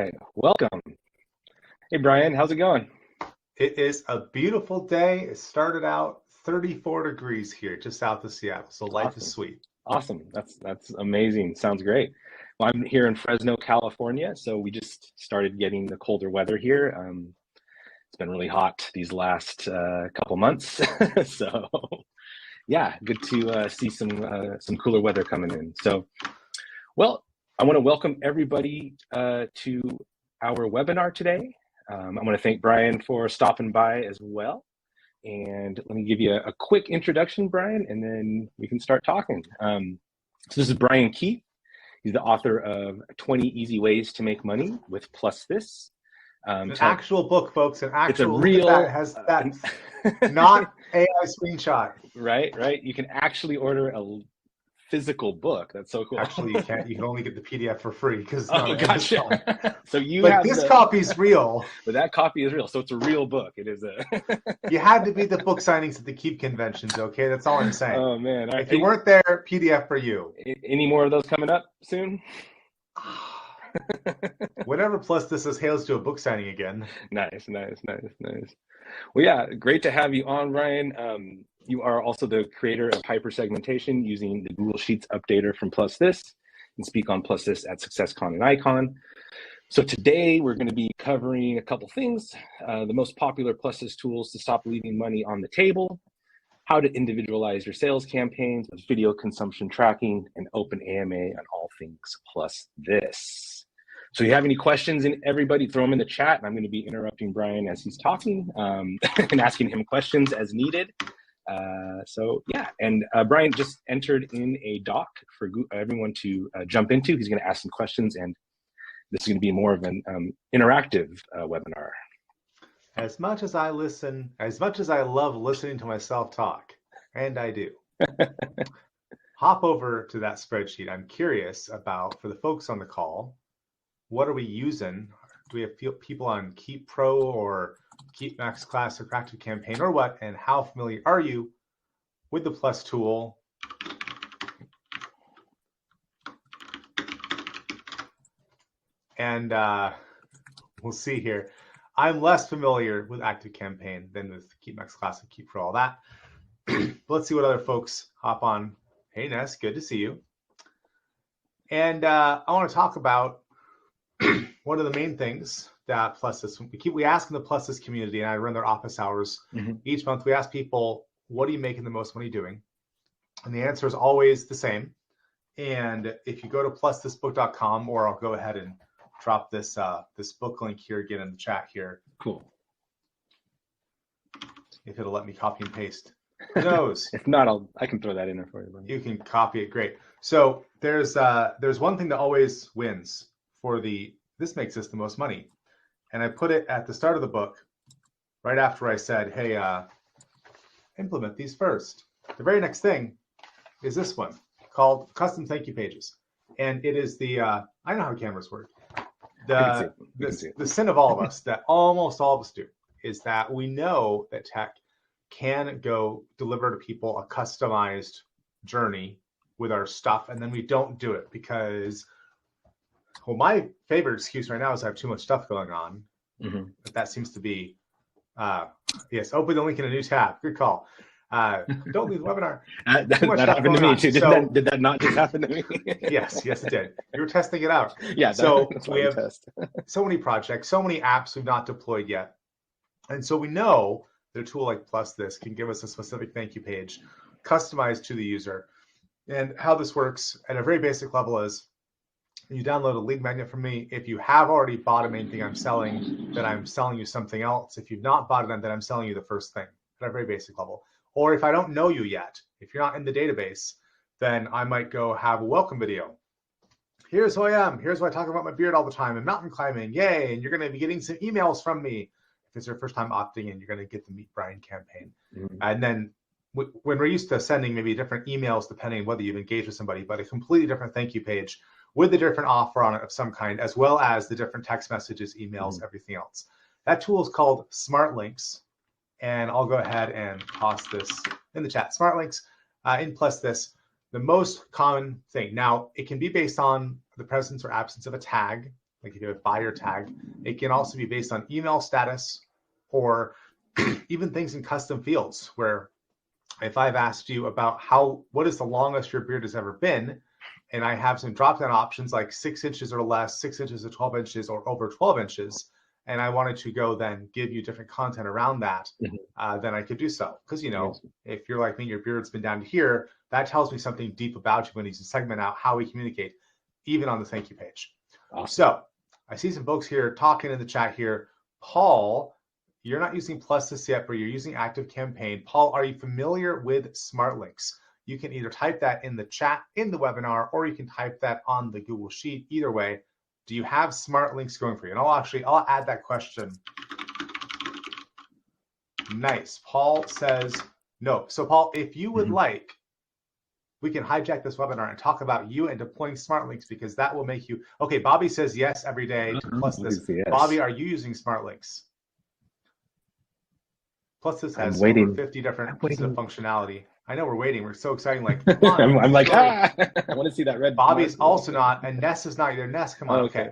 right, welcome. Hey, Brian, how's it going? It is a beautiful day. It started out 34 degrees here, just south of Seattle, so life is sweet. Awesome. That's amazing. Sounds great. Well, I'm here in Fresno, California, so we just started getting the colder weather here. It's been really hot these last couple months, so yeah, good to see some cooler weather coming in. So, well, I want to welcome everybody to our webinar today. I want to thank Brian for stopping by as well. And let me give you a quick introduction, Brian, and then we can start talking. So this is Brian Keith. He's the author of 20 Easy Ways to Make Money with PlusThis. An actual book, folks. An actual it's a real that has that, not AI screenshot. Right. You can actually order a physical book. That's so cool. Actually, you can't. You can only get the PDF for free because. Oh, gotcha. So you but have this copy's real. But that copy is real. So it's a real book. It is a. You had to be the book signings at the Keep conventions. Okay, that's all I'm saying. Oh man! If you weren't there, PDF for you. Any more of those coming up soon? Whenever PlusThis is hails to a book signing again. Nice. Well, yeah, great to have you on, Ryan. You are also the creator of Hypersegmentation using the Google Sheets updater from PlusThis and speak on PlusThis at SuccessCon and IKON. So today we're going to be covering a couple things, the most popular PlusThis tools to stop leaving money on the table, how to individualize your sales campaigns with video consumption tracking, and open AMA on all things PlusThis. So if you have any questions, and everybody throw them in the chat, and I'm going to be interrupting Brian as he's talking and asking him questions as needed. So yeah, and Brian just entered in a doc for everyone to jump into. He's going to ask some questions, and this is going to be more of an interactive webinar. As much as I love listening to myself talk, and I do, hop over to that spreadsheet. I'm curious about, for the folks on the call, what are we using? Do we have people on Keep Pro or Keep Max Classic or Active Campaign or what? And how familiar are you with the Plus tool? And we'll see here. I'm less familiar with Active Campaign than with Keep Max Classic, Keep Pro, all that. But let's see what other folks hop on. Hey, Ness, good to see you. And I want to talk about one of the main things that PlusThis, we ask in the PlusThis community, and I run their office hours each month. We ask people, what are you making the most money doing? And the answer is always the same. And if you go to plusthisbook.com, or I'll go ahead and drop this this book link here again in the chat here. Cool. If it'll let me copy and paste. Who knows? If not, I can throw that in there for you. You can copy it. Great. So there's one thing that always wins for this makes us the most money. And I put it at the start of the book, right after I said, hey, implement these first. The very next thing is this one called Custom Thank You Pages. And it is I know how cameras work. The sin of all of us, that almost all of us do, is that we know that tech can go deliver to people a customized journey with our stuff, and then we don't do it because, well, my favorite excuse right now is I have too much stuff going on. But that seems to be, yes, open the link in a new tab. Good call. Don't leave the webinar. That happened to me too. Did that not just happen to me? Yes, it did. You were testing it out. Yeah, that's we have so many projects, so many apps we've not deployed yet. And so we know that a tool like PlusThis can give us a specific thank you page customized to the user. And how this works at a very basic level is you download a lead magnet from me. If you have already bought anything I'm selling, then I'm selling you something else. If you've not bought it, then I'm selling you the first thing at a very basic level. Or if I don't know you yet, if you're not in the database, then I might go have a welcome video. Here's who I am. Here's why I talk about my beard all the time and mountain climbing. Yay. And you're going to be getting some emails from me. If it's your first time opting in, you're going to get the Meet Brian campaign. And then when we're used to sending maybe different emails, depending on whether you've engaged with somebody, but a completely different thank you page with a different offer on it of some kind, as well as the different text messages, emails, everything else. That tool is called Smart Links. And I'll go ahead and toss this in the chat. Smart Links in PlusThis, the most common thing. Now, it can be based on the presence or absence of a tag like if you have a buyer tag. It can also be based on email status, or even things in custom fields, where if I've asked you about what is the longest your beard has ever been, and I have some drop-down options like 6 inches or less, 6 inches to 12 inches, or over 12 inches, and I wanted to go then give you different content around that, then I could do so. Because, if you're like me, your beard's been down to here, that tells me something deep about you when you segment out how we communicate, even on the thank you page. Awesome. So I see some folks here talking in the chat here. Paul, you're not using PlusThis yet, but you're using ActiveCampaign. Paul, are you familiar with smart links? You can either type that in the chat in the webinar, or you can type that on the Google Sheet. Either way, do you have smart links going for you? And I'll add that question. Nice. Paul says no. So Paul, if you would like, we can hijack this webinar and talk about you and deploying smart links, because that will make you, okay, Bobby says yes every day to PlusThis. Yes. Bobby, are you using smart links? PlusThis has over 50 different pieces of functionality. I know we're waiting. We're so exciting. Like, come on. I'm like, I want to see that red. Bobby's also not, and Ness is not either. Ness, come on. Okay.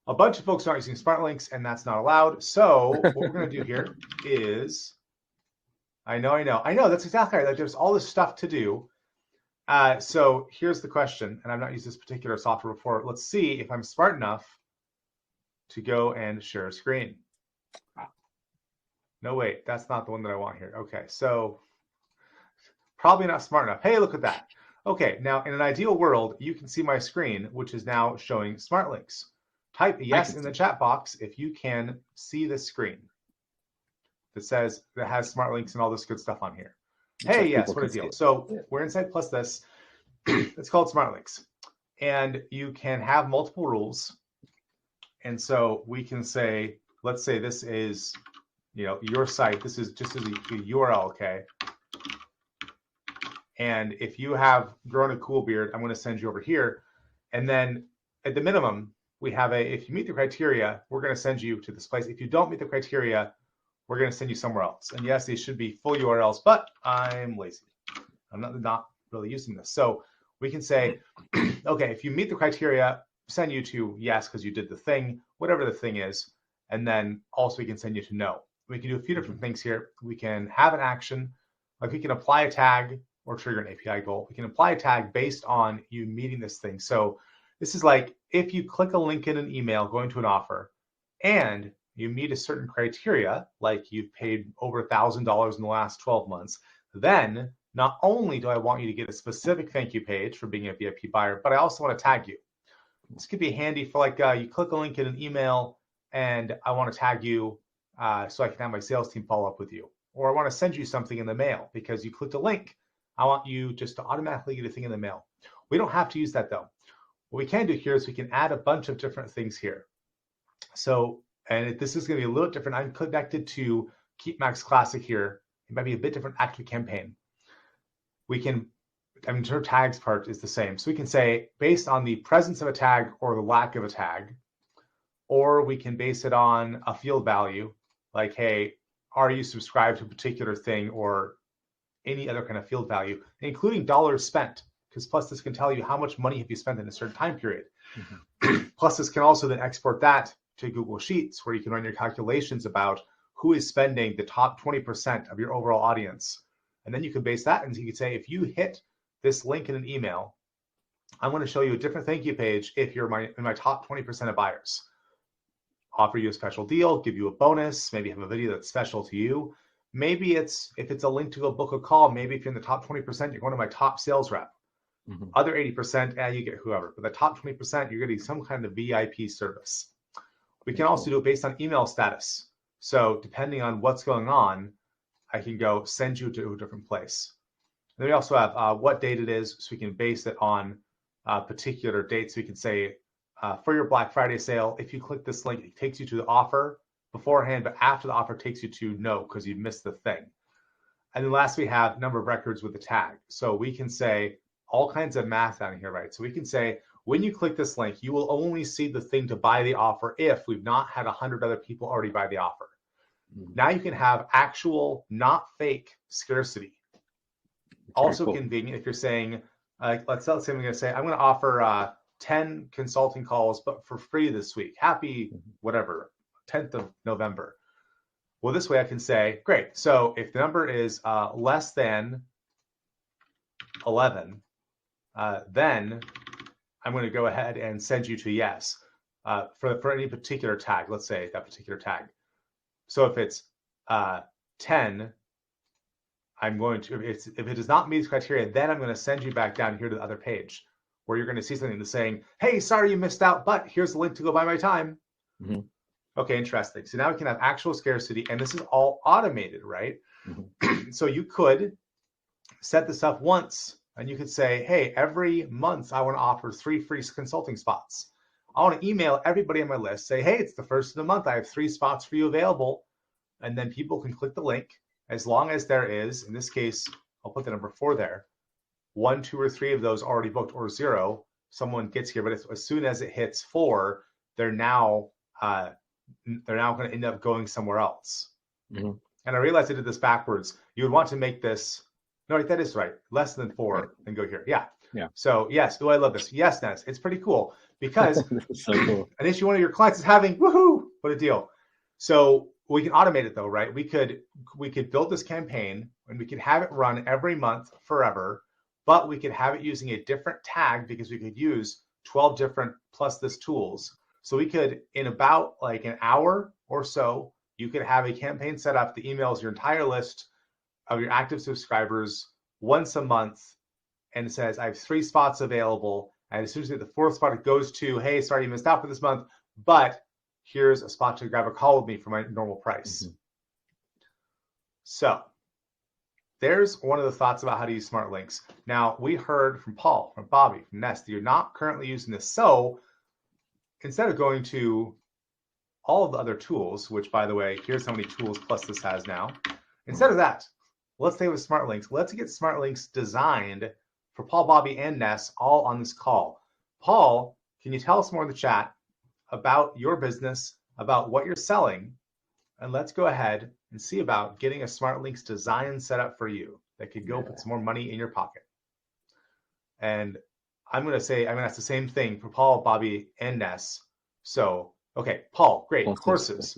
A bunch of folks aren't using smart links, and that's not allowed. So what we're going to do here is, I know. That's exactly right. Like, there's all this stuff to do. So here's the question, and I've not used this particular software before. Let's see if I'm smart enough to go and share a screen. No, wait, that's not the one that I want here. Okay, so probably not smart enough. Hey, look at that. Okay, now in an ideal world, you can see my screen, which is now showing smart links. Type yes in the chat box if you can see the screen that has smart links and all this good stuff on here. Hey, yes, what a deal. So we're inside PlusThis. It's called smart links. And you can have multiple rules. And so we can say, let's say this is, your site. This is just a URL, okay? And if you have grown a cool beard, I'm going to send you over here. And then at the minimum, we have if you meet the criteria, we're going to send you to this place. If you don't meet the criteria, we're going to send you somewhere else. And yes, these should be full URLs, but I'm lazy. I'm not really using this. So we can say, okay, if you meet the criteria, send you to yes, because you did the thing, whatever the thing is. And then also we can send you to no. We can do a few different things here. We can have an action, like we can apply a tag or trigger an API goal. We can apply a tag based on you meeting this thing. So this is like, if you click a link in an email going to an offer and you meet a certain criteria, like you've paid over $1,000 in the last 12 months, then not only do I want you to get a specific thank you page for being a VIP buyer, but I also want to tag you. This could be handy for like you click a link in an email and I want to tag you so I can have my sales team follow up with you. Or I want to send you something in the mail because you clicked a link. I want you just to automatically get a thing in the mail. We don't have to use that though. What we can do here is we can add a bunch of different things here. So, and this is going to be a little different. I'm connected to Keep Max Classic here. It might be a bit different ActiveCampaign. We can, in terms of tags part is the same. So we can say based on the presence of a tag or the lack of a tag, or we can base it on a field value, like, hey, are you subscribed to a particular thing, or any other kind of field value, including dollars spent, because PlusThis can tell you how much money have you spent in a certain time period. PlusThis can also then export that to Google Sheets, where you can run your calculations about who is spending the top 20% of your overall audience. And then you can base that, and you can say, if you hit this link in an email, I'm going to show you a different thank you page if you're in my top 20% of buyers. Offer you a special deal, give you a bonus, maybe have a video that's special to you. Maybe if it's a link to go book a call, maybe if you're in the top 20%, you're going to my top sales rep. Other 80%, you get whoever. But the top 20%, you're getting some kind of VIP service. We can also do it based on email status. So depending on what's going on, I can go send you to a different place. And then we also have what date it is, so we can base it on particular dates. So we can say, for your Black Friday sale, if you click this link, it takes you to the offer beforehand, but after the offer takes you to no, because you missed the thing. And then last, we have number of records with the tag. So we can say all kinds of math down here, right? So we can say, when you click this link, you will only see the thing to buy the offer if we've not had 100 other people already buy the offer. Now you can have actual, not fake scarcity. Also convenient if you're saying, let's say I'm going to say, I'm going to offer 10 consulting calls, but for free this week. Happy whatever, 10th of November. Well, this way I can say, great. So if the number is less than 11, then I'm going to go ahead and send you to yes for any particular tag. Let's say that particular tag. So if it's 10, I'm going to, if it does not meet these criteria, then I'm going to send you back down here to the other page where you're going to see something that's saying, hey, sorry you missed out, but here's the link to go buy my time. Mm-hmm. Okay, interesting. So now we can have actual scarcity, and this is all automated, right? Mm-hmm. So you could set this up once, and you could say, hey, every month I want to offer 3 free consulting spots. I want to email everybody on my list, say, hey, it's the first of the month. I have 3 spots for you available. And then people can click the link as long as there is, in this case, I'll put the number 4 there, 1, 2, or 3 of those already booked, or 0, someone gets here. But as soon as it hits 4, they're now going to end up going somewhere else. Mm-hmm. And I realized I did this backwards. You would want to make this, no, that is right, less than 4, right. Then go here. Yeah. So yes, I love this. Yes, Ness, it's pretty cool because so cool. An issue one of your clients is having, woohoo, what a deal. So we can automate it though, right? We could build this campaign and we could have it run every month forever, but we could have it using a different tag because we could use 12 different PlusThis tools. So we could, in about like an hour or so, you could have a campaign set up that emails your entire list of your active subscribers once a month, and it says, I have 3 spots available. And as soon as you get the 4th spot, it goes to, hey, sorry you missed out for this month, but here's a spot to grab a call with me for my normal price. Mm-hmm. So there's one of the thoughts about how to use smart links. Now, we heard from Paul, from Bobby, from Ness, that you're not currently using this. So instead of going to all of the other tools, which, by the way, here's how many tools PlusThis has now. Instead of that, let's stay with smart links. Let's get smart links designed for Paul, Bobby, and Ness all on this call. Paul, can you tell us more in the chat about your business, about what you're selling? And let's go ahead and see about getting a smart links design set up for you that could go put some more money in your pocket. And I'm going to ask the same thing for Paul, Bobby, and Ness. So, okay, Paul, great, courses.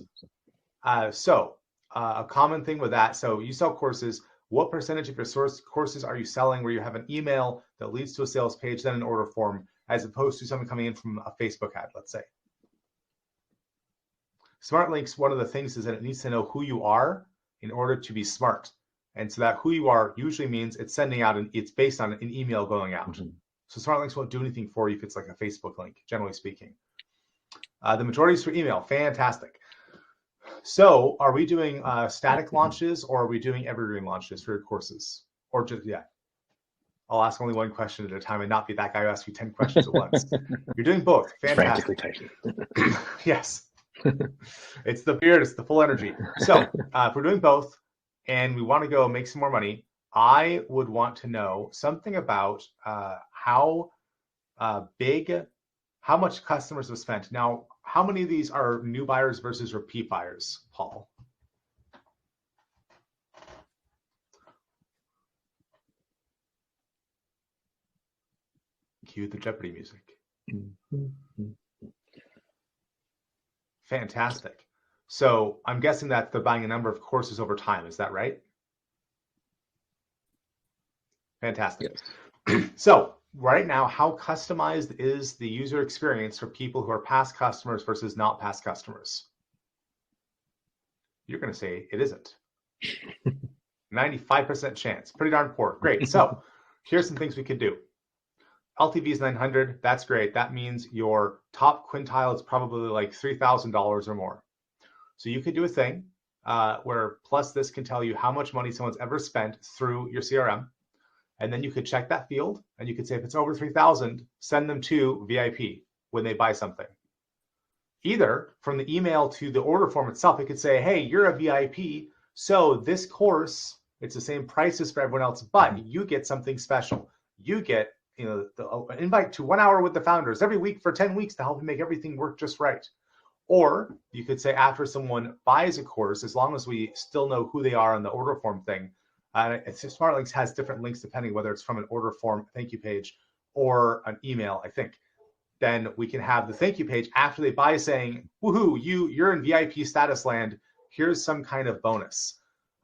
A common thing with that, so you sell courses. What percentage of your source courses are you selling where you have an email that leads to a sales page, then an order form, as opposed to something coming in from a Facebook ad, let's say? Smart links, one of the things is that it needs to know who you are in order to be smart. And so that who you are usually means it's sending out, it's based on an email going out. Mm-hmm. So smart links won't do anything for you if it's like a Facebook link, generally speaking. The majority is for email. Fantastic. So are we doing static launches, or are we doing evergreen launches for your courses? Or just, I'll ask only one question at a time and not be that guy who asks you 10 questions at once. You're doing both. Fantastic. Yes. It's the beard, it's the full energy. So if we're doing both and we want to go make some more money, I would want to know something about how much customers have spent. Now, how many of these are new buyers versus repeat buyers, Paul? Cue the Jeopardy music. Fantastic. So I'm guessing that they're buying a number of courses over time. Is that right? Fantastic. Yes. So right now, how customized is the user experience for people who are past customers versus not past customers? You're going to say it isn't. 95% chance. Pretty darn poor. Great. So here's some things we could do. LTV is 900. That's great. That means your top quintile is probably like $3,000 or more. So you could do a thing where PlusThis can tell you how much money someone's ever spent through your CRM. And then you could check that field and you could say, if it's over 3,000, send them to VIP when they buy something. Either from the email to the order form itself, it could say, hey, you're a VIP. So this course, it's the same prices for everyone else, but you get something special. You get the invite to 1 hour with the founders every week for 10 weeks to help you make everything work just right. Or you could say after someone buys a course, as long as we still know who they are on the order form thing, Smart Links has different links depending whether it's from an order form thank you page or an email, I think. then we can have the thank you page after they buy saying, woohoo, you're in VIP status land. Here's some kind of bonus.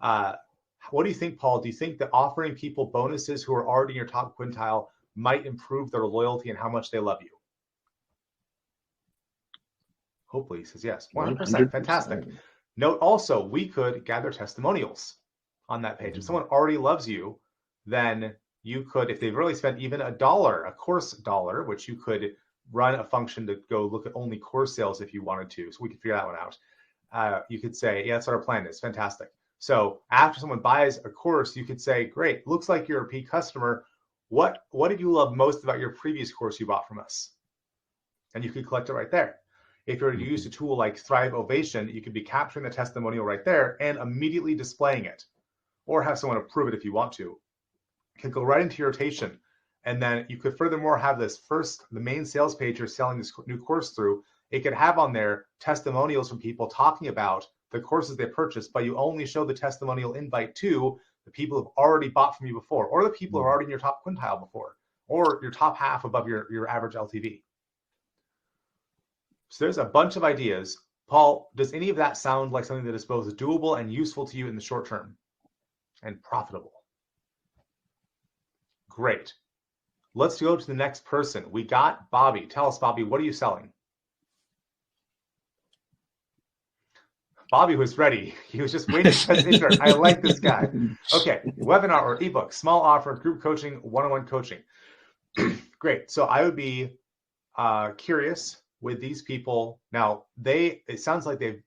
What do you think, Paul? Do you think that offering people bonuses who are already in your top quintile might improve their loyalty and how much they love you? Hopefully he says yes. 100%. Fantastic. Note also, we could gather testimonials on that page. If someone already loves you, then you could, if they've really spent even $1, a course dollar, which you could run a function to go look at only course sales if you wanted to. So we could figure that one out. You could say, yeah, that's what our plan is. Fantastic. So after someone buys a course, you could say, great, looks like you're a repeat customer. What did you love most about your previous course you bought from us? And you could collect it right there. If you were to use a tool like Thrive Ovation, you could be capturing the testimonial right there and immediately displaying it, or have someone approve it if you want to. You could go right into your rotation. And then you could furthermore have this the main sales page you're selling this new course through. It could have on there testimonials from people talking about the courses they purchased, but you only show the testimonial invite to the people who've already bought from you before, or the people who are already in your top quintile before, or your top half above your average LTV. So there's a bunch of ideas. Paul, does any of that sound like something that is both doable and useful to you in the short term and profitable? Great. Let's go to the next person. We got Bobby. Tell us, Bobby, what are you selling? Bobby was ready. He was just waiting for his intern. I like this guy. Okay, webinar or ebook, small offer, group coaching, one-on-one coaching. Great. So I would be curious with these people. Now, it sounds like they've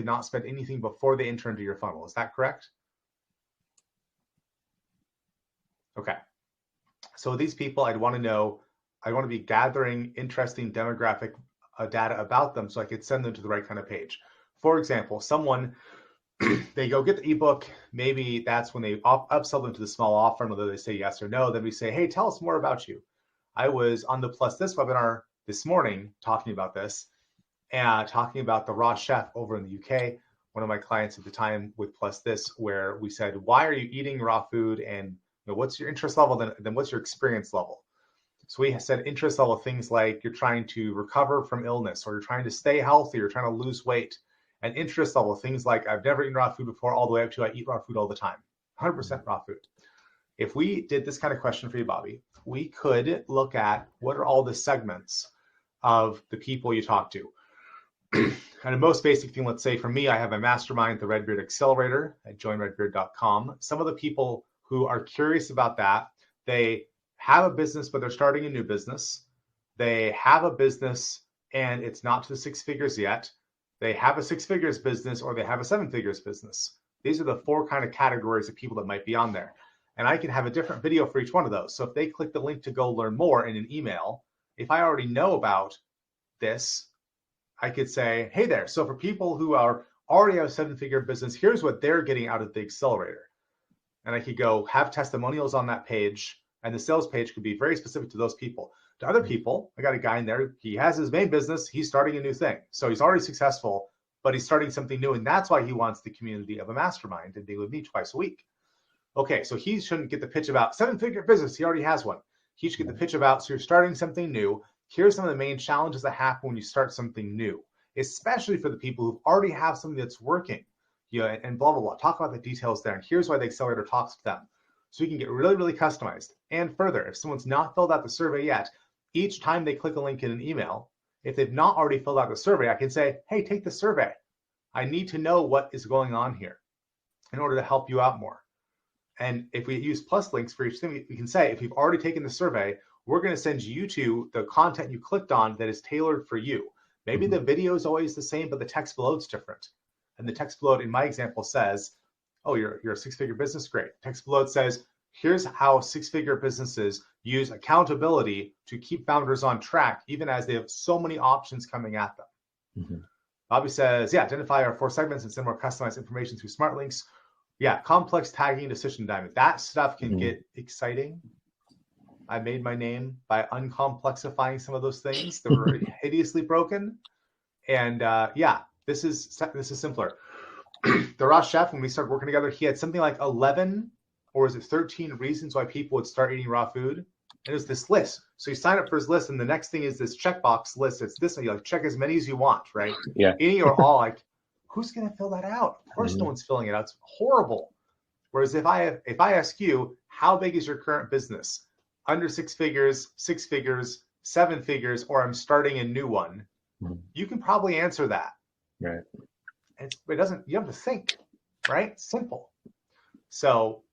not spent anything before they enter into your funnel. Is that correct? Okay. So these people, I want to be gathering interesting demographic data about them so I could send them to the right kind of page. For example, someone, they go get the ebook. Maybe that's when they upsell them to the small offer, whether they say yes or no. Then we say, hey, tell us more about you. I was on the PlusThis webinar this morning talking about this and talking about the raw chef over in the UK. One of my clients at the time with PlusThis, where we said, why are you eating raw food, and what's your interest level, then what's your experience level? So we said interest level things like you're trying to recover from illness, or you're trying to stay healthy, or trying to lose weight. And interest level things like I've never eaten raw food before, all the way up to I eat raw food all the time, 100% raw food. If we did this kind of question for you, Bobby, we could look at what are all the segments of the people you talk to. And a most basic thing, let's say for me, I have a mastermind, the RedBeard Accelerator at joinredbeard.com. Some of the people who are curious about that, they have a business, but they're starting a new business. They have a business and it's not to the 6 figures yet. They have a 6 figures business, or they have a 7 figures business. These are the 4 kind of categories of people that might be on there. And I can have a different video for each one of those. So if they click the link to go learn more in an email, if I already know about this, I could say, hey there. So for people who already have a 7-figure business, here's what they're getting out of the accelerator. And I could go have testimonials on that page, and the sales page could be very specific to those people. To other people, I got a guy in there, he has his main business, he's starting a new thing. So he's already successful, but he's starting something new, and that's why he wants the community of a mastermind and be with me twice a week. Okay, so he shouldn't get the pitch about 7-figure business, he already has one. He should get the pitch about, so you're starting something new. Here's some of the main challenges that happen when you start something new, especially for the people who already have something that's working, and blah, blah, blah. Talk about the details there, and here's why the accelerator talks to them. So you can get really, really customized. And further, if someone's not filled out the survey yet, each time they click a link in an email, if they've not already filled out the survey, I can say, hey, take the survey. I need to know what is going on here in order to help you out more. And if we use plus links for each thing, we can say, if you've already taken the survey, we're going to send you to the content you clicked on that is tailored for you. Maybe the video is always the same, but the text below is different. And the text below, in my example, says, oh, you're a 6-figure business? Great. Text below it says, here's how 6-figure businesses use accountability to keep founders on track, even as they have so many options coming at them. Mm-hmm. Bobby says, yeah, identify our 4 segments and send more customized information through smart links. Yeah, complex tagging, decision diamond. That stuff can get exciting. I made my name by uncomplexifying some of those things that were hideously broken. And yeah, this is simpler. The raw chef, when we started working together, he had something like 11 or is it 13 reasons why people would start eating raw food. And it was this list. So you sign up for his list, and the next thing is this checkbox list. It's this, and you like check as many as you want, right? Yeah. Any or all, like, who's going to fill that out? Of course, no one's filling it out. It's horrible. Whereas if I ask you, how big is your current business? Under 6 figures, 6 figures, 7 figures, or I'm starting a new one. You can probably answer that. Right. It doesn't. You have to think, right? It's simple. So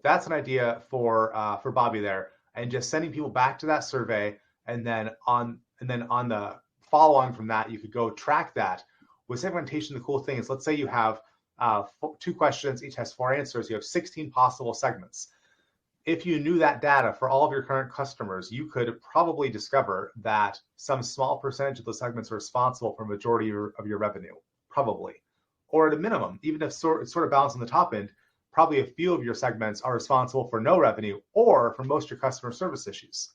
that's an idea for Bobby there, and just sending people back to that survey, and then on the follow on from that, you could go track that. With segmentation, the cool thing is, let's say you have 2 questions, each has 4 answers. You have 16 possible segments. If you knew that data for all of your current customers, you could probably discover that some small percentage of those segments are responsible for a majority of your revenue, probably. Or at a minimum, even if it's sort of balanced on the top end, probably a few of your segments are responsible for no revenue or for most of your customer service issues.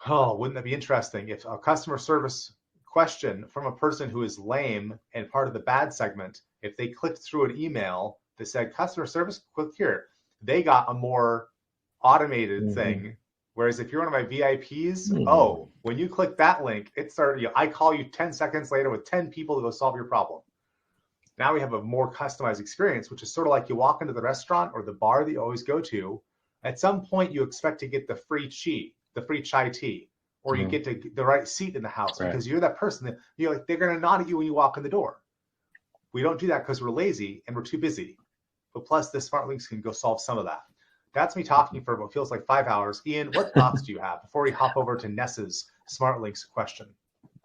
Oh, wouldn't that be interesting if a customer service question from a person who is lame and part of the bad segment, if they clicked through an email that said customer service, click here, they got a more automated thing. Whereas if you're one of my VIPs, when you click that link, it started, I call you 10 seconds later with 10 people to go solve your problem. Now we have a more customized experience, which is sort of like you walk into the restaurant or the bar that you always go to. At some point, you expect to get the free chai tea, or you get to the right seat in the house because you're that person that you're like, they're going to nod at you when you walk in the door. We don't do that because we're lazy and we're too busy. But plus, the smart links can go solve some of that. That's me talking for what feels like 5 hours. Ian, what thoughts do you have before we hop over to Ness's smart links question?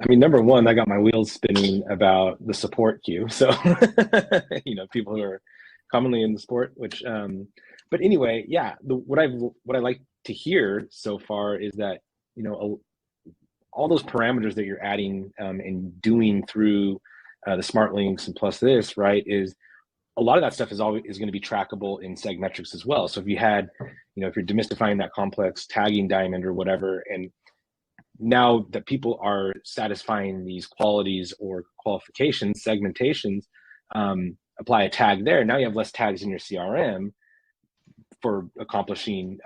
I mean, number one, I got my wheels spinning about the support queue. So, people who are commonly in the sport, which, but anyway, yeah, what I like to hear so far is that, all those parameters that you're adding and doing through the smart links and PlusThis, right, is a lot of that stuff is going to be trackable in SegMetrics as well. So if you had, if you're demystifying that complex tagging diamond or whatever, and now that people are satisfying these qualities or qualifications, segmentations, apply a tag there. Now you have less tags in your CRM for accomplishing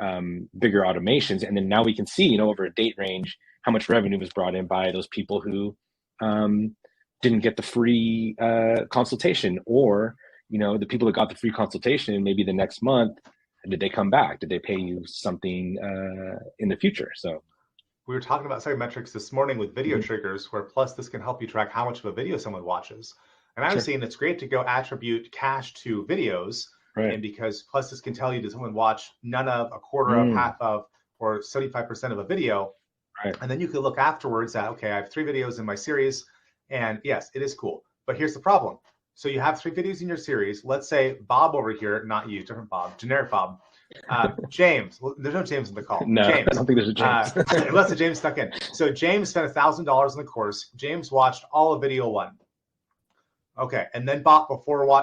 bigger automations. And then now we can see, over a date range, how much revenue was brought in by those people who didn't get the free consultation, or, the people that got the free consultation, maybe the next month, did they come back? Did they pay you something in the future? So we were talking about SegMetrics this morning with video triggers, where PlusThis can help you track how much of a video someone watches. And I was saying it's great to go attribute cache to videos, and because PlusThis can tell you, does someone watch none of, a quarter of, half of, or 75% of a video? And then you can look afterwards at, okay, I have 3 videos in my series, and yes, it is cool. But here's the problem. So you have 3 videos in your series. Let's say Bob over here, not you, different Bob, generic Bob. James, well, there's no James in the call. No, James. I don't think there's a James. Unless the James stuck in. So James spent $1,000 in the course. James watched all of video 1. Okay, and then bought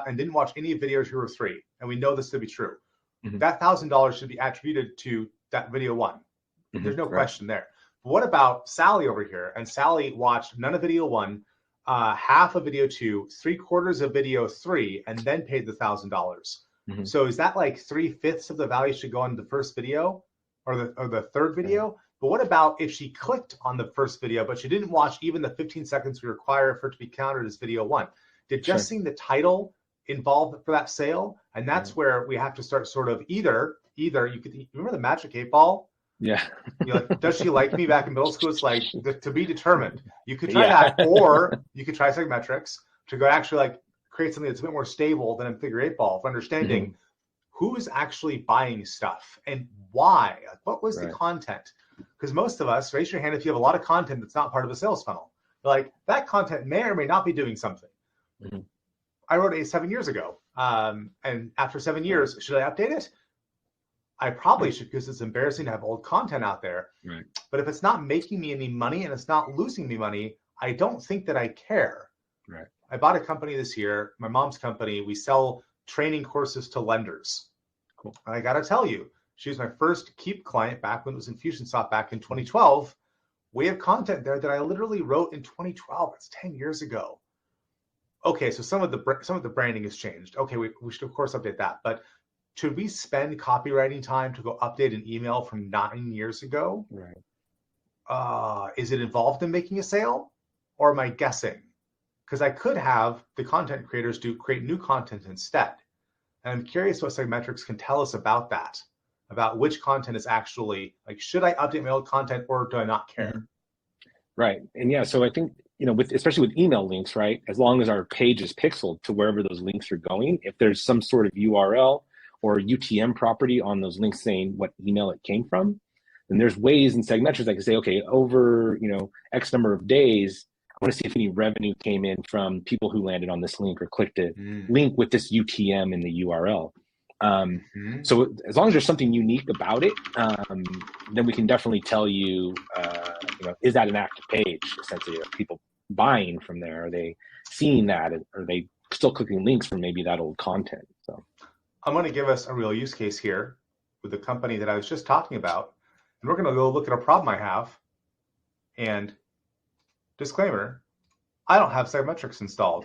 and didn't watch any of video 2 or 3. And we know this to be true. That $1,000 should be attributed to that video 1. There's no question there. But what about Sally over here? And Sally watched none of video 1, half of video 2, 3/4 of video 3, and then paid the $1,000. So is that like 3/5 of the value should go on the first video or the third video? But what about if she clicked on the first video, but she didn't watch even the 15 seconds we require for it to be counted as video 1? Did just seeing the title involve for that sale? And that's where we have to start sort of either you could remember the Magic 8 Ball? Yeah. You're like, does she like me back in middle school? It's like to be determined. You could try that, or you could try SegMetrics to go actually like create something that's a bit more stable than a figure 8 ball, of understanding who's actually buying stuff and why. Like, what was the content? Because most of us, raise your hand if you have a lot of content that's not part of a sales funnel. Like, that content may or may not be doing something. I wrote it 7 years ago. And after 7 years, should I update it? I probably should, because it's embarrassing to have old content out there. But if it's not making me any money and it's not losing me money, I don't think that I care. I bought a company this year, my mom's company. We sell training courses to lenders. Cool. And I got to tell you, she was my first Keep client back when it was Infusionsoft back in 2012. We have content there that I literally wrote in 2012. It's 10 years ago. Okay, so some of the branding has changed. Okay, we should of course update that. But should we spend copywriting time to go update an email from 9 years ago? Right. Is it involved in making a sale, or am I guessing? Because I could have the content creators create new content instead. And I'm curious what SegMetrics can tell us about that, about which content is actually, like, should I update my old content or do I not care? Right. And yeah, so I think, especially with email links, right, as long as our page is pixeled to wherever those links are going, if there's some sort of URL or UTM property on those links saying what email it came from, then there's ways in SegMetrics I can say, okay, over, X number of days, I want to see if any revenue came in from people who landed on this link or clicked a link with this UTM in the URL. So as long as there's something unique about it, then we can definitely tell you, is that an active page? Essentially, are people buying from there? Are they seeing that? Are they still clicking links from maybe that old content? So I'm going to give us a real use case here with the company that I was just talking about. And we're going to go look at a problem I have. And disclaimer, I don't have SegMetrics installed.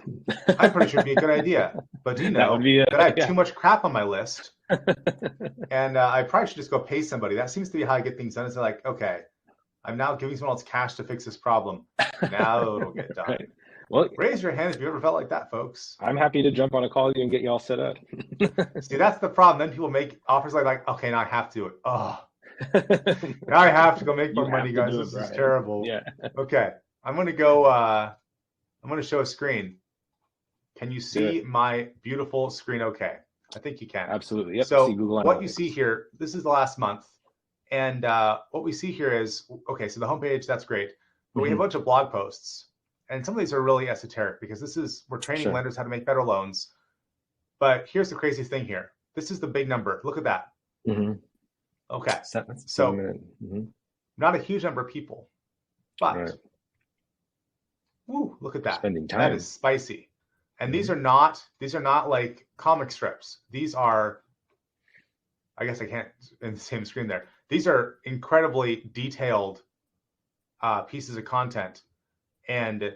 I'm pretty sure it'd be a good idea. But do you know that I have too much crap on my list? And I probably should just go pay somebody. That seems to be how I get things done. It's like, okay, I'm now giving someone else cash to fix this problem. Now it'll get done. Right. Well, raise your hand if you ever felt like that, folks. I'm happy to jump on a call with you and get you all set up. See, that's the problem. Then people make offers like, okay, now I have to do it. Oh, now I have to go make more money, guys. This is terrible. Yeah. Okay, I'm going to go. I'm going to show a screen. Can you see my beautiful screen? Okay, I think you can. Absolutely. Yep. So what you see here, this is the last month. And what we see here is, okay, so the homepage, that's great. But we have a bunch of blog posts. And some of these are really esoteric because we're training lenders how to make better loans. But here's the crazy thing here. This is the big number. Look at that. Okay. So not a huge number of people. But woo, look at that. Spending time. That is spicy. And these are not like comic strips. These are, I guess I can't in the same screen there. These are incredibly detailed pieces of content, and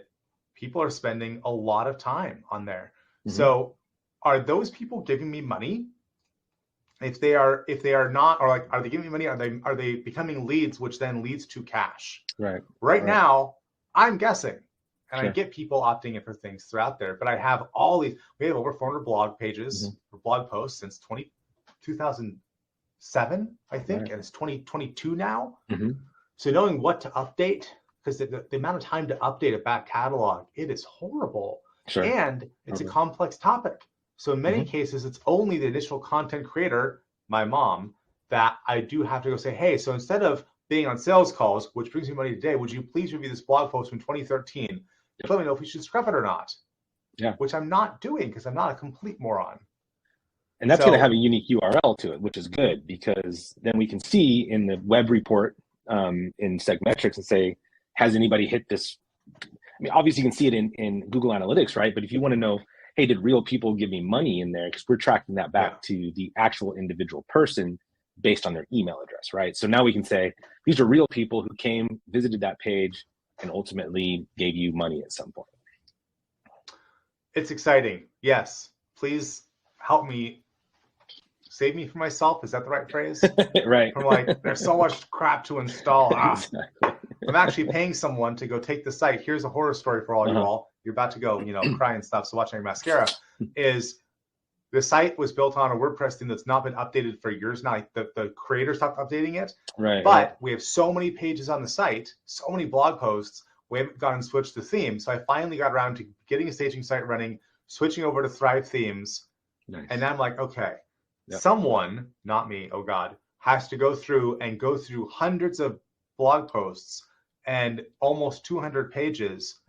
people are spending a lot of time on there. So are those people giving me money? If they are not, or like, are they giving me money? Are they becoming leads, which then leads to cash? Right now, I'm guessing. And I get people opting in for things throughout there, but I have all these. We have over 400 blog pages or blog posts since 2007, I think, and it's 2022 now. So knowing what to update, because the amount of time to update a back catalog, it is horrible. And it's a complex topic. So in many cases, it's only the initial content creator, my mom, that I do have to go say, hey, so instead of being on sales calls, which brings me money today, would you please review this blog post from 2013? Let me know if we should scrub it or not. Which I'm not doing because I'm not a complete moron. And that's going to have a unique URL to it, which is good because then we can see in the web report in SegMetrics and say, has anybody hit this? I mean, obviously you can see it in Google Analytics, right? But if you want to know, hey, did real people give me money in there? Because we're tracking that back to the actual individual person based on their email address, right? So now we can say, these are real people who came, visited that page, and ultimately gave you money at some point. It's exciting. Yes. Please help me. Save me from myself. Is that the right phrase? Right. From like, there's so much crap to install. Exactly. I'm actually paying someone to go take the site. Here's a horror story for all you all. You're about to go, cry and stuff. So watching your mascara is the site was built on a WordPress thing that's not been updated for years now. The creator stopped updating it. But we have so many pages on the site, so many blog posts. We haven't gone and switched the theme. So I finally got around to getting a staging site running, switching over to Thrive themes. And now I'm like, okay, someone, not me, oh God, has to go through hundreds of blog posts and almost 200 pages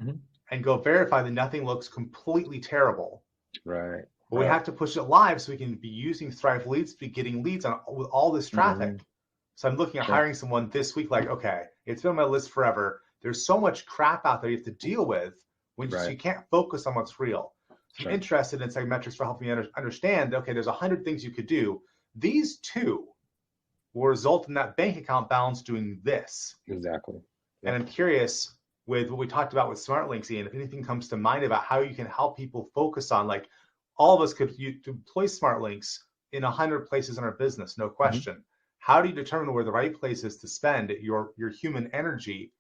and go verify that nothing looks completely terrible. But we have to push it live so we can be using Thrive leads to be getting leads with all this traffic. So I'm looking at hiring someone this week, like, okay, it's been on my list forever. There's so much crap out there you have to deal with when you can't focus on what's real. So I'm interested in SegMetrics for helping me understand, okay, there's 100 things you could do. These two will result in that bank account balance doing this. Exactly. And I'm curious with what we talked about with smart links, Ian, if anything comes to mind about how you can help people focus on, like, all of us could deploy smart links in 100 places in our business, no question. How do you determine where the right place is to spend your human energy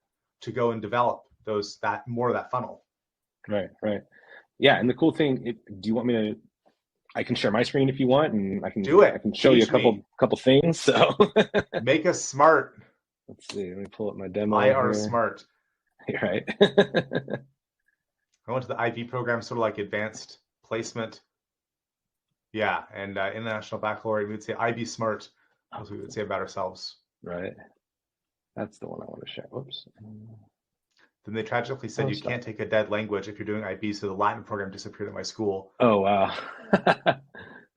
to go and develop more of that funnel? Right. Yeah, and the cool thing, do you want me to? I can share my screen if you want, and I can do it. I can show you a couple things. So make us smart. Let's see. Let me pull up my demo. I are smart. Right. I went to the IB program, sort of like advanced placement. Yeah, and international baccalaureate, we would say IB smart, as we would say about ourselves. Right. That's the one I want to share. Whoops. Then they tragically said you can't take a dead language if you're doing IB, so the Latin program disappeared at my school. Oh, wow.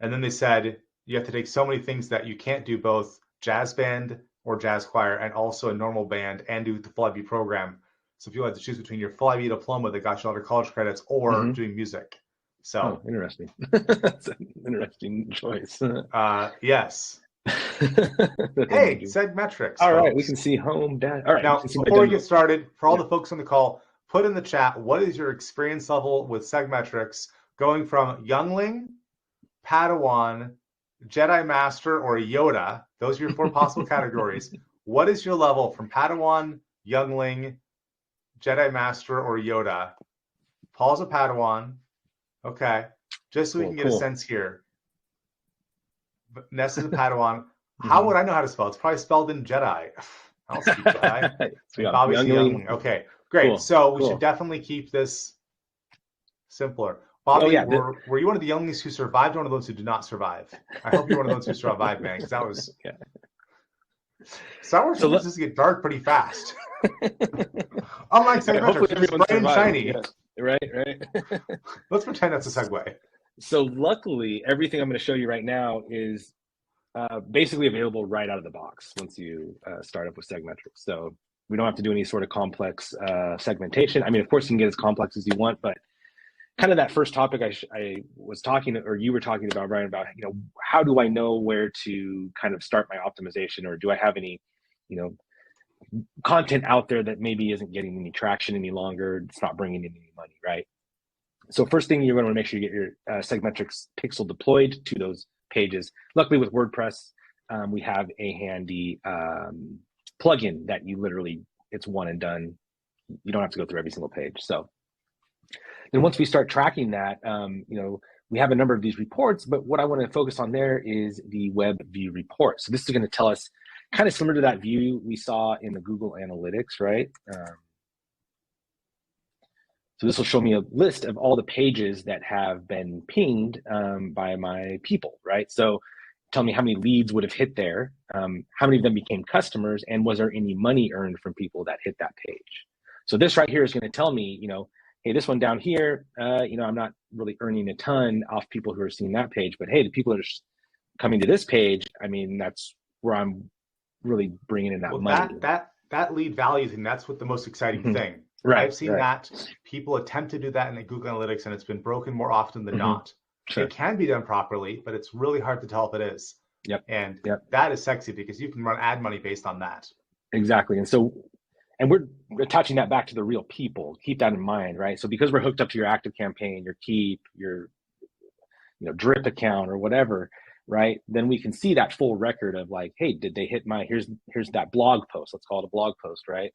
And then they said you have to take so many things that you can't do both jazz band or jazz choir and also a normal band and do the full IB program. So if you had to choose between your full IB diploma that got you a lot of college credits or doing music. So interesting. That's an interesting choice. Yes. Hey, SegMetrics. All right, we can see home data. All right. Now, before we get started, for all the folks on the call, put in the chat, what is your experience level with SegMetrics going from youngling, Padawan, Jedi Master, or Yoda? Those are your 4 possible categories. What is your level from Padawan, youngling, Jedi Master, or Yoda? Paul's a Padawan. Okay. Just so we can get a sense here. Nessa's a Padawan. How would I know how to spell? It's probably spelled in Jedi. I don't speak Jedi. Bobby's youngling. Okay, great. Cool. So we should definitely keep this simpler. Bobby, were you one of the younglings who survived, or one of those who did not survive? I hope you're one of those who survived, man, because that was... Star Wars just get dark pretty fast. Unlike SegMetrics, it's bright and shiny. Yeah. Right. Let's pretend that's a segue. So luckily, everything I'm going to show you right now is basically available right out of the box once you start up with SegMetrics. So we don't have to do any sort of complex segmentation. I mean, of course, you can get as complex as you want, but kind of that first topic I was talking, or you were talking about, Brian, about, how do I know where to kind of start my optimization, or do I have any, content out there that maybe isn't getting any traction any longer? It's not bringing in any money, right? So first thing, you're going to want to make sure you get your SegMetrics pixel deployed to those pages. Luckily with WordPress, we have a handy plugin that it's one and done. You don't have to go through every single page. So then once we start tracking that, we have a number of these reports, but what I want to focus on there is the web view report. So this is going to tell us, kind of similar to that view we saw in the Google Analytics, right? So this will show me a list of all the pages that have been pinged by my people, right? So tell me how many leads would have hit there, how many of them became customers, and was there any money earned from people that hit that page? So this right here is going to tell me, hey, this one down here, I'm not really earning a ton off people who are seeing that page, but hey, the people that are coming to this page, I mean, that's where I'm really bringing in that money. That lead value thing, that's what the most exciting thing. Right. I've seen that people attempt to do that in the Google Analytics, and it's been broken more often than not. Sure. It can be done properly, but it's really hard to tell if it is. Yep. And that is sexy because you can run ad money based on that. Exactly. And we're attaching that back to the real people. Keep that in mind, right? So because we're hooked up to your active campaign, your Keep, your drip account or whatever, right? Then we can see that full record of like, hey, did they hit here's that blog post. Let's call it a blog post, right?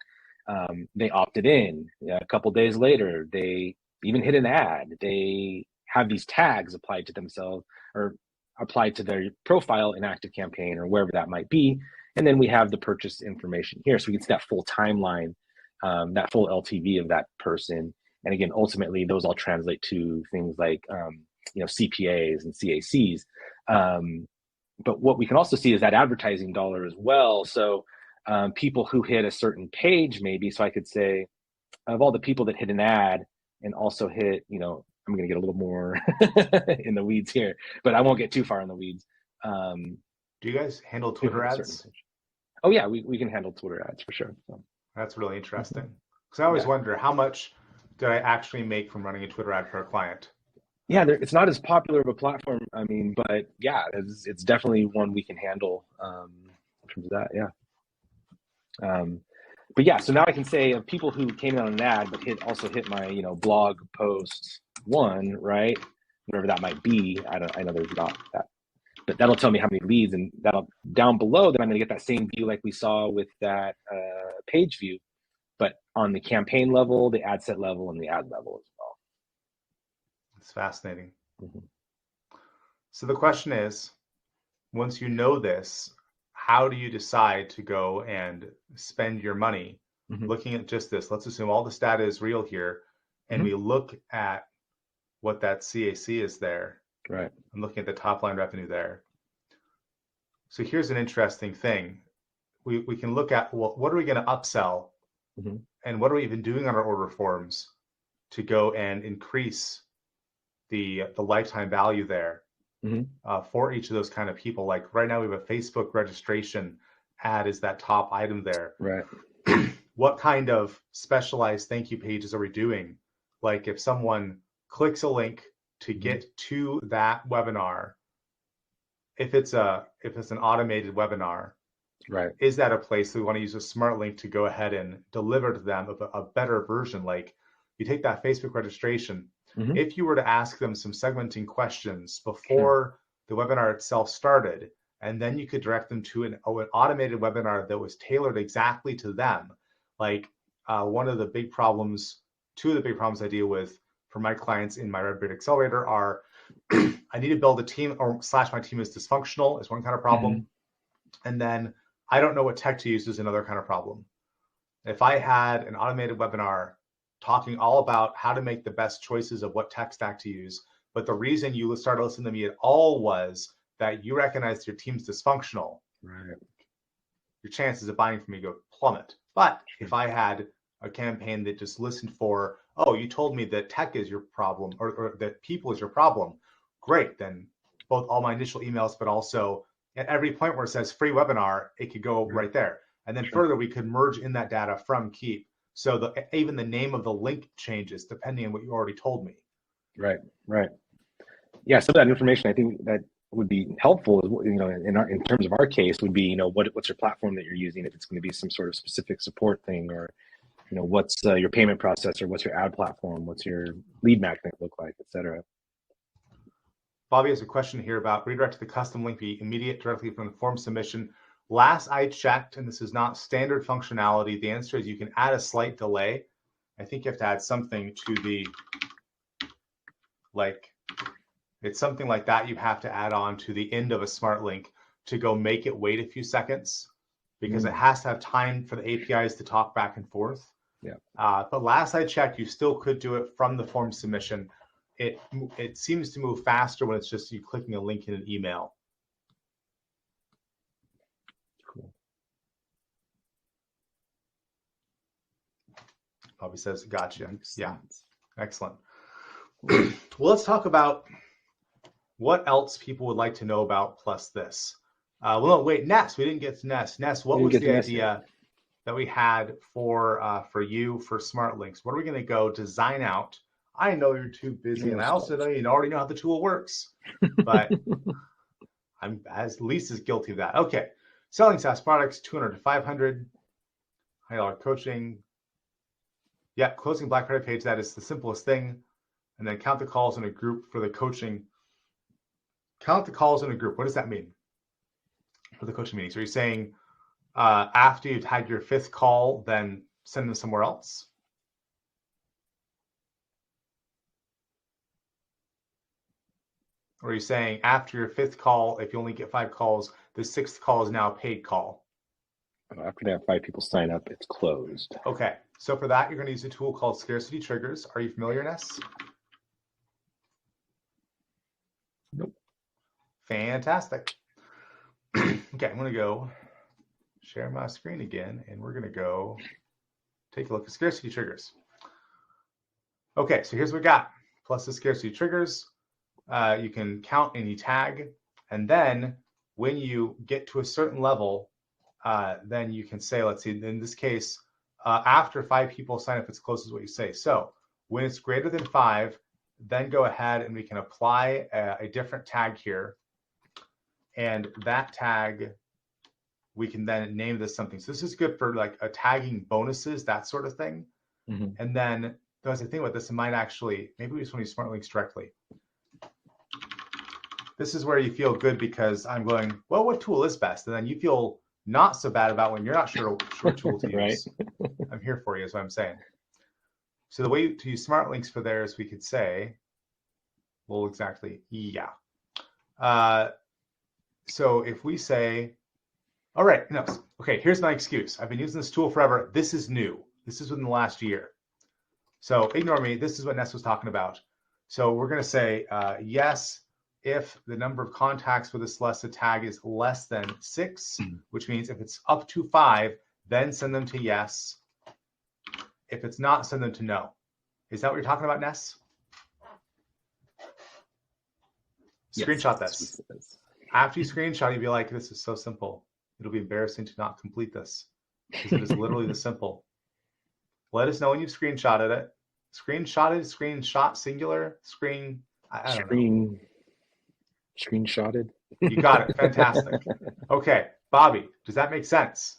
They opted in. A couple days later, they even hit an ad. They have these tags applied to themselves or applied to their profile in active campaign or wherever that might be. And then we have the purchase information here. So we can see that full timeline, that full LTV of that person. And again, ultimately, those all translate to things like, CPAs and CACs. But what we can also see is that advertising dollar as well. So people who hit a certain page, maybe, so I could say, of all the people that hit an ad and also hit, I'm going to get a little more in the weeds here, but I won't get too far in the weeds. Do you guys handle Twitter ads? Oh yeah, we can handle Twitter ads for sure. So. That's really interesting. Because I always wonder, how much did I actually make from running a Twitter ad for a client? Yeah, it's not as popular of a platform. I mean, but yeah, it's definitely one we can handle in terms of that. Yeah. But yeah, so now I can say of people who came in on an ad, but also hit my blog post one, right? Whatever that might be. I know there's not that. But that'll tell me how many leads, and that'll down below, then I'm going to get that same view like we saw with that page view, but on the campaign level, the ad set level, and the ad level as well. It's fascinating. So the question is, once you know this, how do you decide to go and spend your money looking at just this? Let's assume all this data is real here, and we look at what that CAC is there. Right. I'm looking at the top line revenue there. So here's an interesting thing. We can look at, well, what are we going to upsell, and what are we even doing on our order forms to go and increase the lifetime value there for each of those kind of people. Like right now we have a Facebook registration ad is that top item there. Right. What kind of specialized thank you pages are we doing? Like if someone clicks a link to get to that webinar, if it's an automated webinar, right, is that a place that we want to use a smart link to go ahead and deliver to them a better version? Like you take that Facebook registration, if you were to ask them some segmenting questions before the webinar itself started, and then you could direct them to an automated webinar that was tailored exactly to them. Like two of the big problems I deal with for my clients in my RedBeard Accelerator are I need to build a team, or / my team is dysfunctional is one kind of problem. And then I don't know what tech to use is another kind of problem. If I had an automated webinar talking all about how to make the best choices of what tech stack to use, but the reason you started listening to me at all was that you recognized your team's dysfunctional, right, your chances of buying from me go plummet. But if I had a campaign that just listened for, oh, you told me that tech is your problem, or that people is your problem, great, then both all my initial emails, but also at every point where it says free webinar, it could go right there. And then further, we could merge in that data from Keep. So even the name of the link changes depending on what you already told me. Right, right. Yeah, some of that information I think that would be helpful, you know, in terms of our case would be, you know, what's your platform that you're using, if it's going to be some sort of specific support thing, or, you know, what's your payment processor, what's your ad platform, what's your lead magnet look like, et cetera. Bobby has a question here about redirect to the custom link be immediate directly from the form submission. Last I checked, and this is not standard functionality, the answer is you can add a slight delay. I think you have to add something to the, like, it's something like that you have to add on to the end of a smart link to go make it wait a few seconds, because it has to have time for the APIs to talk back and forth. Yeah. But last I checked, you still could do it from the form submission. It seems to move faster when it's just you clicking a link in an email. Cool. Bobby says, gotcha. Yeah, excellent. Well, let's talk about what else people would like to know about PlusThis. Well, no, wait, Ness, we didn't get to Ness. Ness, what was the idea that we had for you for Smart Links? What are we going to go design out? I know you're too busy, and I also know you already know how the tool works, but I'm at least as guilty of that. Okay, selling SaaS products, 200 to 500, high-dollar coaching. Yeah, closing Black Friday page, that is the simplest thing. And then count the calls in a group for the coaching. Count the calls in a group. What does that mean for the coaching meeting? So you're saying after you've had your 5th call, then send them somewhere else? Or are you saying after your 5th call, if you only get 5 calls, the 6th call is now a paid call? After they have 5 people sign up, it's closed. Okay, so for that, you're going to use a tool called Scarcity Triggers. Are you familiar, Ness? Nope. Fantastic. Okay, I'm going to go share my screen again, and we're going to go take a look at Scarcity Triggers. Okay, so here's what we got. Plus the Scarcity Triggers. You can count any tag, and then when you get to a certain level, then you can say, let's see, in this case, after 5 people sign up, it's close is what you say. So when it's greater than 5, then go ahead and we can apply a different tag here. And that tag, we can then name this something. So this is good for like tagging bonuses, that sort of thing. And then there's a thing with this, it might actually, maybe we just want to use Smart Links directly. This is where you feel good because I'm going, well, what tool is best? And then you feel not so bad about when you're not sure what tool to use. Right. I'm here for you, is what I'm saying. So the way to use smart links for there is we could say, well, exactly, yeah. So if we say, all right, no, okay, here's my excuse. I've been using this tool forever. This is new. This is within the last year. So ignore me. This is what Ness was talking about. So we're going to say, yes, if the number of contacts with this lesson tag is less than 6, which means if it's up to 5, then send them to yes. If it's not, send them to no. Is that what you're talking about, Ness? Yes, screenshot this. After you screenshot, you'll be like, this is so simple. It'll be embarrassing to not complete this because it is literally this simple. Let us know when you've screenshotted it. Screenshot, singular, I don't know. Screenshotted. You got it. Fantastic. Okay, Bobby, does that make sense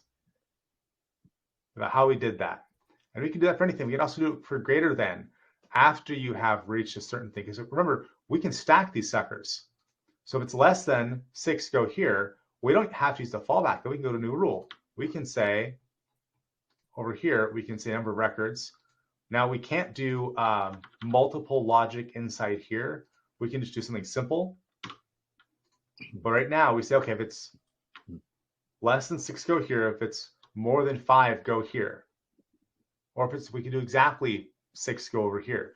about how we did that? And we can do that for anything. We can also do it for greater than after you have reached a certain thing. Because remember, we can stack these suckers. So if it's less than 6, go here. We don't have to use the fallback, but we can go to new rule. We can say over here, we can say number of records. Now we can't do multiple logic inside here. We can just do something simple. But right now we say, okay, if it's less than 6, go here. If it's more than 5, go here. Or if it's, we can do exactly 6, go over here.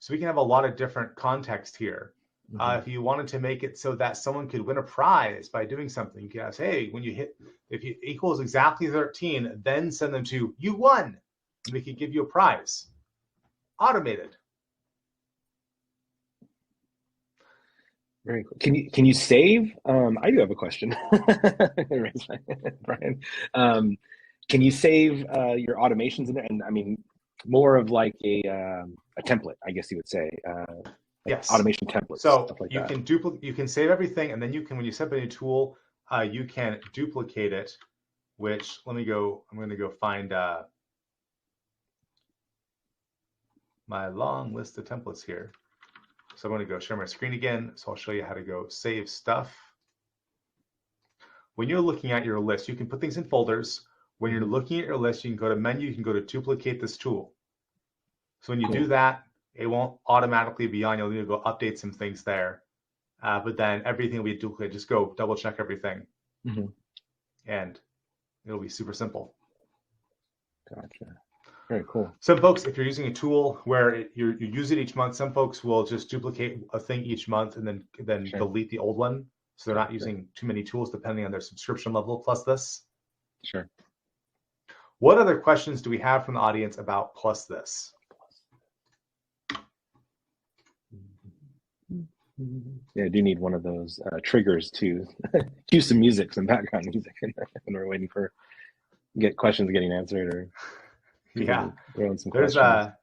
So we can have a lot of different context here. If you wanted to make it so that someone could win a prize by doing something, you can ask, hey, when you hit, if you equals exactly 13, then send them to you won. And we could give you a prize. Automated. Very cool. Can you save? I do have a question, Brian. Can you save your automations in there? And I mean, more of like a template, I guess you would say. Yes. Automation templates. So stuff like you can duplicate. You can save everything, and then you can, when you set up a new tool, you can duplicate it. Which let me go. I'm going to go find my long list of templates here. So I'm going to go share my screen again. So I'll show you how to go save stuff. When you're looking at your list, you can put things in folders. When you're looking at your list, you can go to menu. You can go to duplicate this tool. So when you do that, it won't automatically be on. You'll need to go update some things there. But then everything will be duplicated. Just go double check everything. And it'll be super simple. Gotcha. Very cool. Some folks, if you're using a tool where you use it each month, some folks will just duplicate a thing each month and then delete the old one. So they're not using too many tools depending on their subscription level PlusThis. Sure. What other questions do we have from the audience about PlusThis? Yeah, I do need one of those triggers to cue some music, some background music, when we're waiting for questions getting answered, or throwing some there's questions.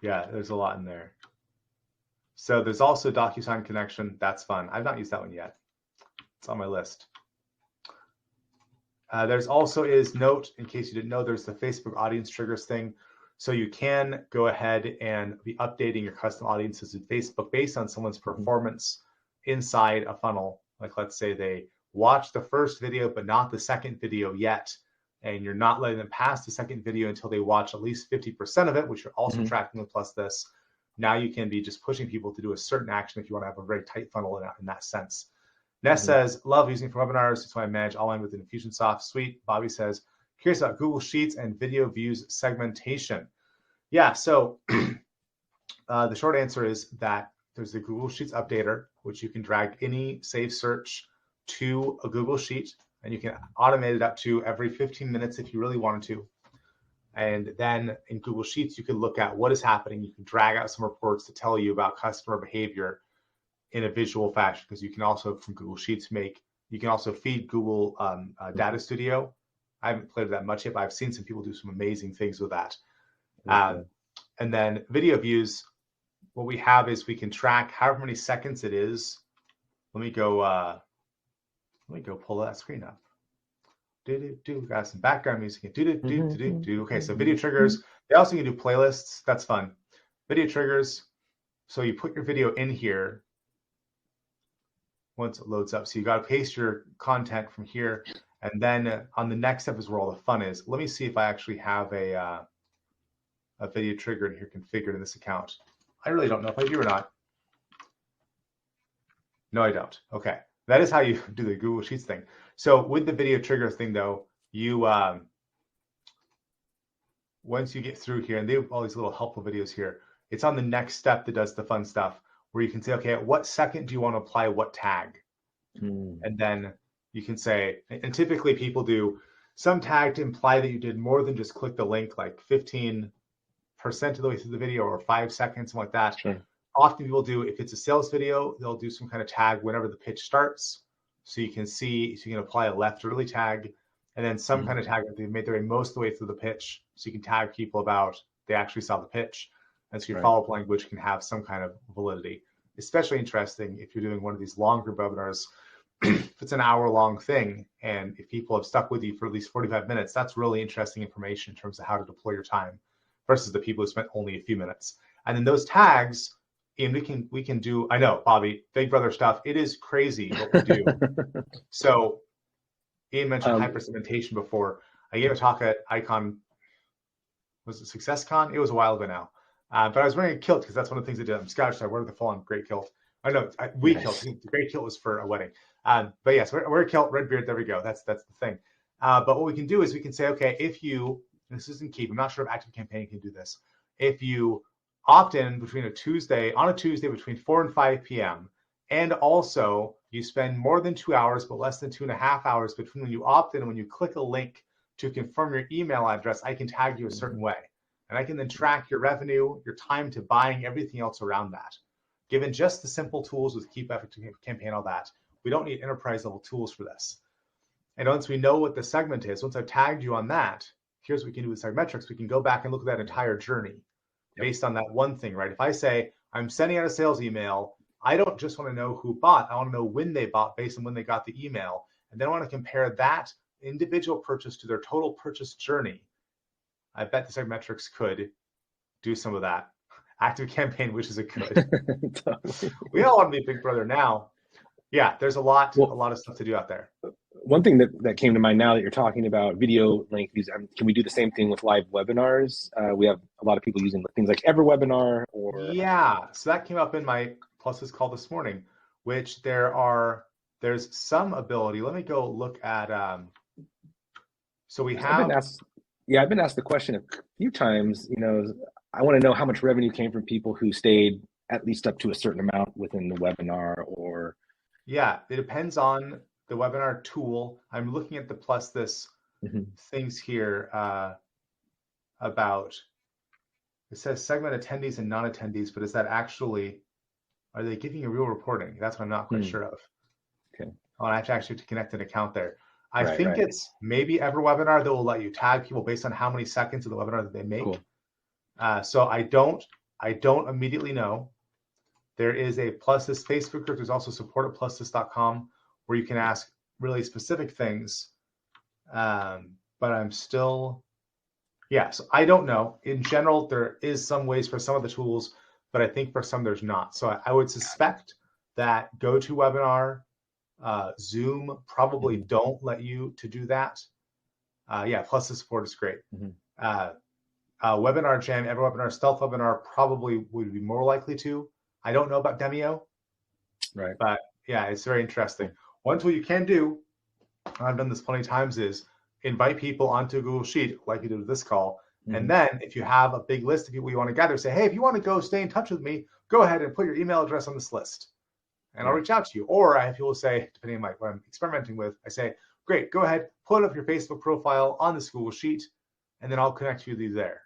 there's a lot in there. So there's also DocuSign connection. That's fun. I've not used that one yet. It's on my list. There's also note, in case you didn't know, there's the Facebook audience triggers thing. So you can go ahead and be updating your custom audiences in Facebook based on someone's performance inside a funnel. Like let's say they watched the first video, but not the second video yet. And you're not letting them pass the second video until they watch at least 50% of it, which you're also tracking with PlusThis. Now you can be just pushing people to do a certain action if you want to have a very tight funnel in that sense. Ness says, love using for webinars. That's why I manage all mine with an Infusionsoft suite. Bobby says, curious about Google Sheets and video views segmentation. Yeah, so the short answer is that there's the Google Sheets updater, which you can drag any saved search to a Google Sheet, and you can automate it up to every 15 minutes if you really wanted to. And then in Google Sheets, you can look at what is happening. You can drag out some reports to tell you about customer behavior in a visual fashion, because you can also, from Google Sheets, you can also feed Google Data Studio. I haven't played with that much yet, but I've seen some people do some amazing things with that. And then video views, what we have is we can track however many seconds it is. Let me go pull that screen up. Got some background music. Okay, so video triggers. They also can do playlists. That's fun. Video triggers. So you put your video in here. once it loads up. So you got to paste your content from here. And then on the next step is where all the fun is. Let me see if I actually have a video trigger in here configured in this account. I really don't know if I do or not. No, I don't. Okay. That is how you do the Google Sheets thing. So with the video trigger thing, though, you once you get through here, and they have all these little helpful videos here, it's on the next step that does the fun stuff, where you can say, okay, at what second do you want to apply what tag? And then you can say, and typically people do some tag to imply that you did more than just click the link, like 15% of the way through the video or 5 seconds, something like that. Sure. Often people do, if it's a sales video, they'll do some kind of tag whenever the pitch starts. So you can see, so you can apply a left early tag, and then some kind of tag that they've made their way most of the way through the pitch. So you can tag people about they actually saw the pitch. And so your follow-up language can have some kind of validity. Especially interesting if you're doing one of these longer webinars. If it's an hour-long thing, and if people have stuck with you for at least 45 minutes, that's really interesting information in terms of how to deploy your time versus the people who spent only a few minutes. And then those tags, and we can do, I know, Bobby, Big Brother stuff, it is crazy what we do. So Ian mentioned hypersegmentation before. I gave a talk at IKON, was it SuccessCon? It was a while ago now. But I was wearing a kilt because that's one of the things I did. I'm Scottish, so I wore the full-on great kilt. I know, kilt. The great kilt was for a wedding. But yes, wear a kilt, RedBeard, there we go. That's the thing. But what we can do is we can say, okay, if you, this isn't keep, I'm not sure if ActiveCampaign can do this. If you opt in on a Tuesday between 4 and 5 p.m., and also you spend more than 2 hours, but less than 2.5 hours between when you opt in and when you click a link to confirm your email address, I can tag you a certain way. And I can then track your revenue, your time to buying, everything else around that. Given just the simple tools with Keep, ActiveCampaign, all that, we don't need enterprise level tools for this. And once we know what the segment is, once I've tagged you on that, here's what we can do with SegMetrics. We can go back and look at that entire journey based on that one thing, right? If I say, I'm sending out a sales email, I don't just want to know who bought. I want to know when they bought based on when they got the email. And then I want to compare that individual purchase to their total purchase journey. I bet the SegMetrics could do some of that. ActiveCampaign wishes it could. We all want to be Big Brother now. Yeah, there's a lot of stuff to do out there. One thing that came to mind now that you're talking about video link, can we do the same thing with live webinars? We have a lot of people using things like EverWebinar or... Yeah, so that came up in my PlusThis call this morning, which there's some ability. Let me go look at, so we have... I've been asked the question a few times, I want to know how much revenue came from people who stayed at least up to a certain amount within the webinar or... Yeah, it depends on the webinar tool. I'm looking at the PlusThis things here about, it says segment attendees and non-attendees, but is that actually, are they giving you real reporting? That's what I'm not quite sure of. Okay. I have to actually connect an account there. I think it's maybe EverWebinar that will let you tag people based on how many seconds of the webinar that they make. Cool. So I don't immediately know. There is a PlusThis Facebook group. There's also support at PlusThis.com where you can ask really specific things. But I'm still, so I don't know. In general, there is some ways for some of the tools, but I think for some there's not. So I would suspect that GoToWebinar, Zoom probably don't let you to do that. PlusThis support is great. Webinar Jam, EverWebinar, Stealth Webinar probably would be more likely to. I don't know about Demio, right? But yeah, it's very interesting. One tool you can do, I've done this plenty of times, is invite people onto a Google Sheet like you did with this call. And then if you have a big list of people you want to gather, say, hey, if you want to go stay in touch with me, go ahead and put your email address on this list. And I'll reach out to you. Or I have people say, depending on what I'm experimenting with, I say, great, go ahead, put up your Facebook profile on this Google Sheet, and then I'll connect you there.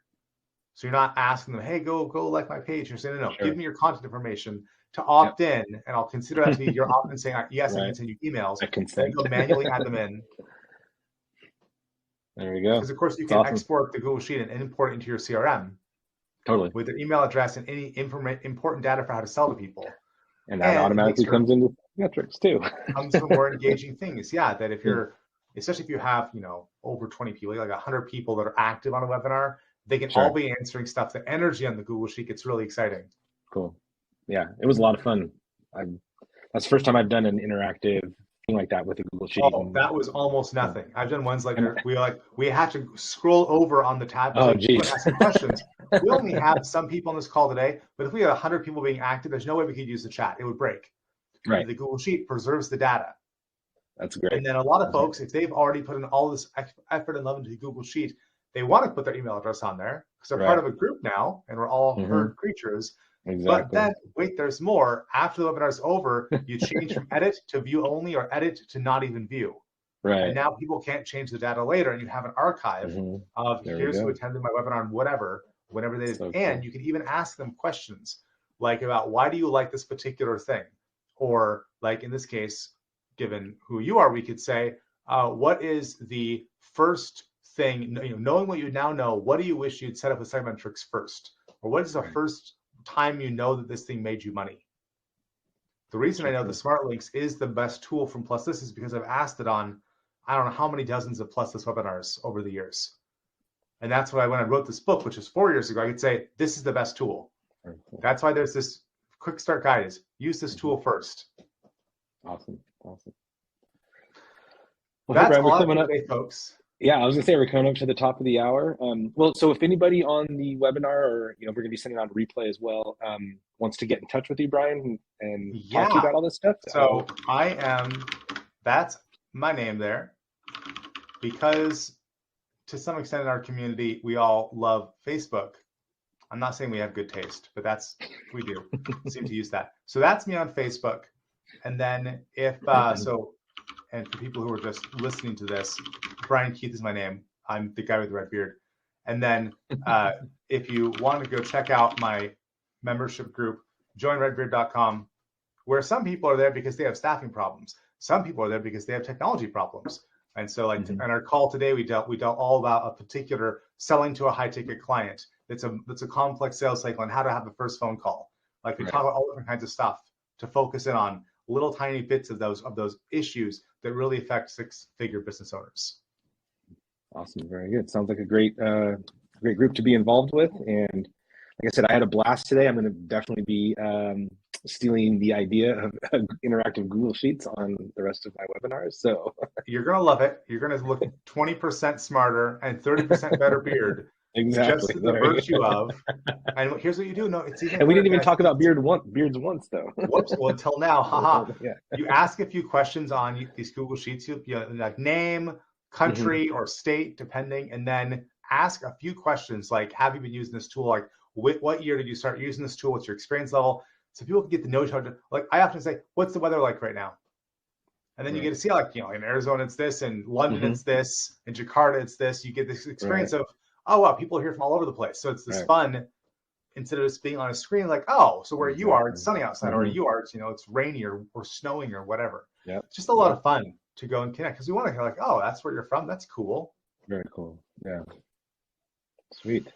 So you're not asking them, hey, go like my page. You're saying, no, give me your contact information to opt in, and I'll consider that to be your opt-in saying, yes, I can send you emails. I can send. Go manually add them in. There we go. Because, of course, you can export the Google Sheet and import it into your CRM. Totally. With their email address and any important data for how to sell to people. And that automatically comes into metrics too. Comes from more engaging things. Yeah, that if you're, especially if you have, over 20 people, like 100 people that are active on a webinar, they can all be answering stuff. The energy on the Google Sheet gets really exciting. Cool. Yeah, it was a lot of fun. That's the first time I've done an interactive thing like that with a Google Sheet. Oh, that was almost nothing. I've done ones like we had to scroll over on the tab to ask some questions. We only have some people on this call today, but if we had 100 people being active, there's no way we could use the chat. It would break. Right. The Google Sheet preserves the data. That's great. And then a lot of folks, if they've already put in all this effort and love into the Google Sheet, they want to put their email address on there because they're part of a group now, and we're all herd creatures. Exactly. But then, wait, there's more. After the webinar is over, you change from edit to view only or edit to not even view. Right. And now people can't change the data later, and you have an archive of here's who attended my webinar and whatever, whenever they did. And you can even ask them questions like about why do you like this particular thing? Or like in this case, given who you are, we could say, what is the first thing, knowing what you now know, what do you wish you'd set up with SegMetrics first? Or what is the first time you know that this thing made you money? The reason I know the Smart Links is the best tool from PlusThis is because I've asked it on, I don't know how many dozens of PlusThis webinars over the years. And that's why when I wrote this book, which was 4 years ago, I could say, this is the best tool. That's why there's this quick start guide is use this tool first. Awesome. Well, that's hey, Brian, all coming up today, folks. Yeah, I was gonna say we're coming up to the top of the hour. Well, so if anybody on the webinar, or we're gonna be sending out a replay as well, wants to get in touch with you, Brian, and talk to you about all this stuff. So that's my name there, because to some extent in our community, we all love Facebook. I'm not saying we have good taste, but we do seem to use that. So that's me on Facebook. And then and for people who are just listening to this, Brian Keith is my name. I'm the guy with the red beard. And then if you want to go check out my membership group, join redbeard.com, where some people are there because they have staffing problems. Some people are there because they have technology problems. And so like in our call today, we dealt all about a particular selling to a high ticket client. It's a complex sales cycle and how to have the first phone call. Like we talk about all different kinds of stuff to focus in on little tiny bits of those issues that really affect six-figure business owners. Awesome, very good. Sounds like a great group to be involved with. And like I said, I had a blast today. I'm going to definitely be stealing the idea of interactive Google Sheets on the rest of my webinars. So you're going to love it. You're going to look 20% smarter and 30% better beard. Exactly. Just the virtue of. And here's what you do. No, it's even. And we didn't even talk about beards once, though. Whoops. Well, until now, haha. Yeah. You ask a few questions on these Google Sheets. You like name, country, or state, depending, and then ask a few questions like, have you been using this tool? Like, what year did you start using this tool? What's your experience level? So people can get to know each other. Like I often say, what's the weather like right now? And then you get to see like, in Arizona it's this, in London it's this, in Jakarta it's this. You get this experience of, oh wow, people are here from all over the place. So it's this fun, instead of just being on a screen like, oh, so where you are, it's sunny outside, or you are, it's rainy or snowing or whatever. Yeah. It's just a lot of fun to go and connect because we want to hear like, oh, that's where you're from. That's cool. Very cool. Yeah. Sweet.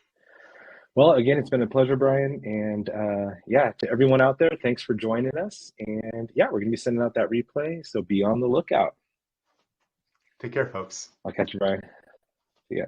Well, again, it's been a pleasure, Brian. And to everyone out there, thanks for joining us. And we're going to be sending out that replay. So be on the lookout. Take care, folks. I'll catch you, Brian. See ya.